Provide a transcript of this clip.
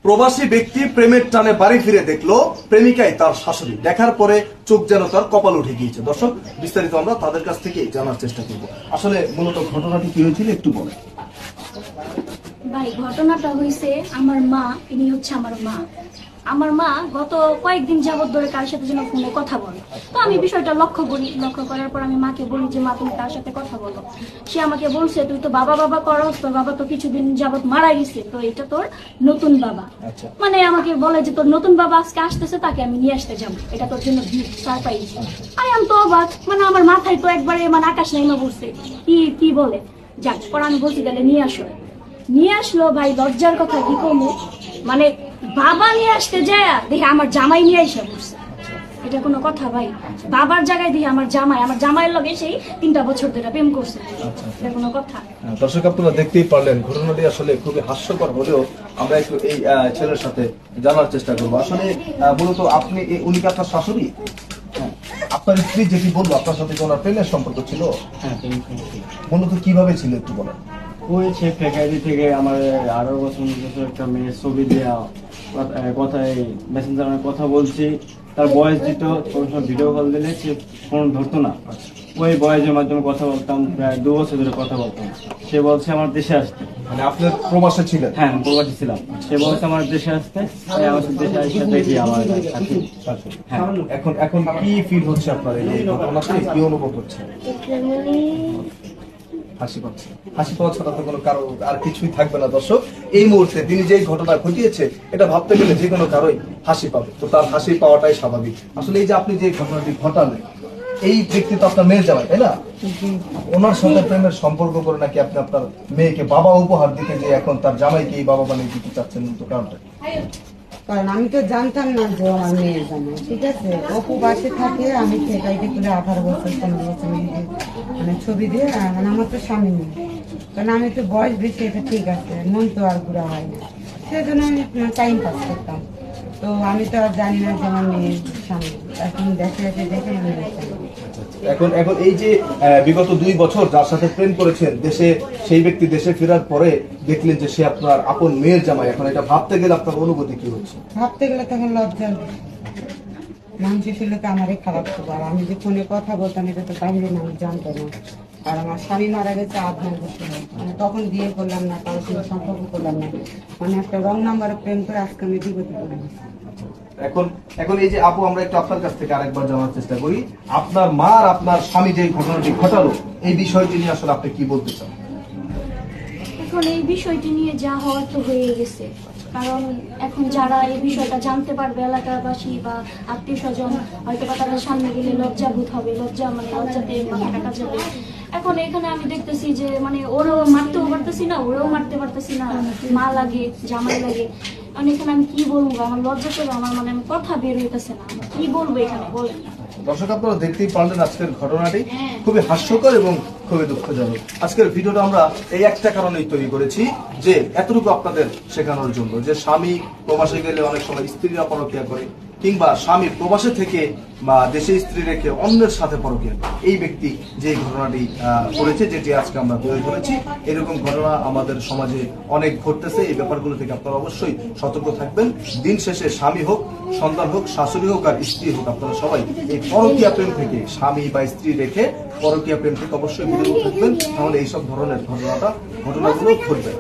প্রবাসী ব্যক্তি প্রেমের টানে বাড়ি ফিরে দেখলো প্রেমিকাই তার শাশুড়ি। দেখার পরে চোখ যেন তার কপাল উঠে গিয়েছে। দর্শক, বিস্তারিত আমরা তাদের কাছ থেকে জানার চেষ্টা করব। আসলে মূলত ঘটনাটি কি হয়েছিল একটু বলে। ভাই, ঘটনাটা হয়েছে আমার মা, ইনি হচ্ছে আমার মা গত কয়েকদিন যাবত ধরে কার সাথে যেন ফোনে কথা বলে। তো আমি বিষয়টা লক্ষ্য করার পর আমি মাকে বলি যে মা, তুমি কার সাথে কথা বলো। সে আমাকে বলছে, তুই তো বাবা বাবা করস, তোর বাবা তো কিছুদিন যাবত মারা গেছে, তো এটা তোর নতুন বাবা। মানে আমাকে বলে যে তোর নতুন বাবা আজকে আসতেছে, তাকে আমি নিয়ে আসতে যাবো, এটা তোর জন্য সারপ্রাইজ। আমি তো অবাক, মানে আমার মাথায় তো একবারে মানে আকাশ নাইমা পড়ছে, কি বলে। যাক, পর আমি বলছি তাহলে নিয়ে আসলো। ভাই, লজ্জার কথা কি কমু, মানে বাবা নিয়ে আসতে যায় দেখে আমার জামাই নিয়ে এসে বসছে। এটা কোনো কথা ভাই? বাবার জায়গায় দেখে আমার জামাইয়ের লগে সেই 3টা বছর ধরে প্রেম করছে। এটা কোনো কথা? দর্শক, আপনারা দেখতেই পারলেন ঘটনাটি আসলে খুবই হাস্যকর হলেও আমরা একটু এই ছেলের সাথে জানার চেষ্টা করবো। আসলে মূলত আপনি উনি কি আপনার শাশুড়ি? আপনার স্ত্রী যেটি বলবো আপনার সাথে ওনার প্রেমের সম্পর্ক ছিল, মূলত কিভাবে ছিল একটু বলেন। ওই সে ফ্যাকাল্টি থেকে আমার 18 বছর একটা মেয়ের ছবি দেওয়া, কথায় মেসেঞ্জারে কথা বলছি, তার বয়স দিত, কোনো সময় ভিডিও কল দিলে সে ফোন ধরতো না। ওই বয়সের মাধ্যমে কথা বলতাম, প্রায় 2 বছর ধরে কথা বলতাম। সে বলছে আমার দেশে আসতে। মানে আপনার প্রবাসে ছিলেন? হ্যাঁ, প্রবাসী ছিলাম। সে বলছে আমার দেশে আসতে, আমার দেশে আসতে দেখি আমার এখন কি ফিল হচ্ছে আপনার এই ঘটনাতে, কি অনুভব হচ্ছে? হাসি পাওয়া ছাড়া তো কোনো কারো আর কিছুই থাকবে না। দর্শক, এই মুহূর্তে তিনি যে ঘটনা ঘটিয়েছে এটা ভাবতে গেলে যে কোনো কারোই হাসি পাবে, তো তার হাসি পাওয়াটাই স্বাভাবিক। আসলে এই যে আপনি যে ঘটনাটি ঘটালেন, এই ব্যক্তি তো আপনার মেয়ের জামাই, তাই না? ওনার সাথে প্রেমের সম্পর্ক করে নাকি আপনি আপনার মেয়েকে বাবা উপহার দিতে যে এখন তার জামাইকে এই বাবা বানিয়ে দিতে চাচ্ছেন, তো কারণটা? কারণ আমি তো জানতাম না যে আমার মেয়ের জামাই, ঠিক আছে? অপু বাসে থাকে, আমি ফেকাইতে করে 18 বছর 15 বছর মানে ছবি দিয়ে, মানে আমার তো স্বামী নেই, কারণ আমি তো বয়স বেশি, এটা ঠিক আছে, মন তো আর বুড়া হয় না, সেজন্য আমি টাইম পাস করতাম। তো আমি তো আর জানি না যে আমার মেয়ের স্বামী, এখন দেখে এখন এই যে বিগত 2 বছর যার সাথে প্রেম করেছেন, সেই ব্যক্তি দেশে ফেরার পরে দেখলেন যে সে আপনার আপন মেয়ের জামাই, এখন এটা ভাবতে গেলে আপনার অনুভূতি কি হচ্ছে? ভাবতে গেলে তখন লজ্জা, মানুষের শুনলে আমারই খারাপ করবো। আর আমি যে ফোনে কথা বলতাম এটা তো বাইরে মানুষ জানতো না। আর আমার স্বামী মারা গেছে 8 বছর, মানে তখন বিয়ে করলাম না, কারোর সঙ্গে সম্পর্ক করলাম না, মানে একটা রং নাম্বারে প্রেম করে আজকে আমি বিগত করে গেছি। এখন এই যে আপু, আমরা একটু আপনার কাছ থেকে আরেকবার জানার চেষ্টা করি, আপনার মা আর আপনার স্বামী যে ঘটনাটি ঘটালো, এই বিষয়টি নিয়ে আসলে আপনি কি বলতে চান? এখন এই বিষয়টি নিয়ে যা হওয়ার তো হয়ে গেছে, কারণ এখন যারা এই বিষয়টা জানতে পারবে, এলাকাবাসী বা আত্মীয় স্বজন, হয়তো বা তারা সামনে গেলে লজ্জাবোধ হবে, লজ্জাতে মাথা কাটা যাবে। এখন এখানে আমি দেখতেছি যে মানে ওরাও মারতেও পারতেছি না, ওরাও মারতে পারতেছি না, মা লাগে, জামাই লাগে। মানে এখানে আমি কি বলবো, আমার লজ্জা করে আমার মানে আমি কথা বের হইতেছে না, কি বলবো এখানে বলেন। দর্শক, আপনারা দেখতেই পারলেন আজকের ঘটনাটি খুবই হাস্যকর এবং খুবই দুঃখজনক। আজকের ভিডিওটা আমরা এই একটা কারণেই তৈরি করেছি, যে এতটুকু আপনাদের শেখানোর জন্য যে স্বামী প্রবাসে গেলে অনেক সময় স্ত্রীরা পরকীয়া করে, কিংবা স্বামী প্রবাসে থেকে বা দেশে স্ত্রী রেখে অন্যের সাথে পরকীয়া করে। এই ব্যক্তি যে ঘটনাটি করেছে, যেটি আজকে আমরা তুলে ধরেছি, এরকম ঘটনা আমাদের সমাজে অনেক ঘটতেছে। এই ব্যাপারগুলো থেকে আপনারা অবশ্যই সতর্ক থাকবেন। দিন শেষে স্বামী হোক, সন্তান হোক, শাশুড়ি হোক আর স্ত্রী হোক, আপনারা সবাই এই পরকীয়া প্রেম থেকে, স্বামী বা স্ত্রী রেখে পরকীয়া প্রেম থেকে অবশ্যই বিরত থাকবেন, তাহলে এইসব ধরনের ঘটনাগুলো ঘটবে।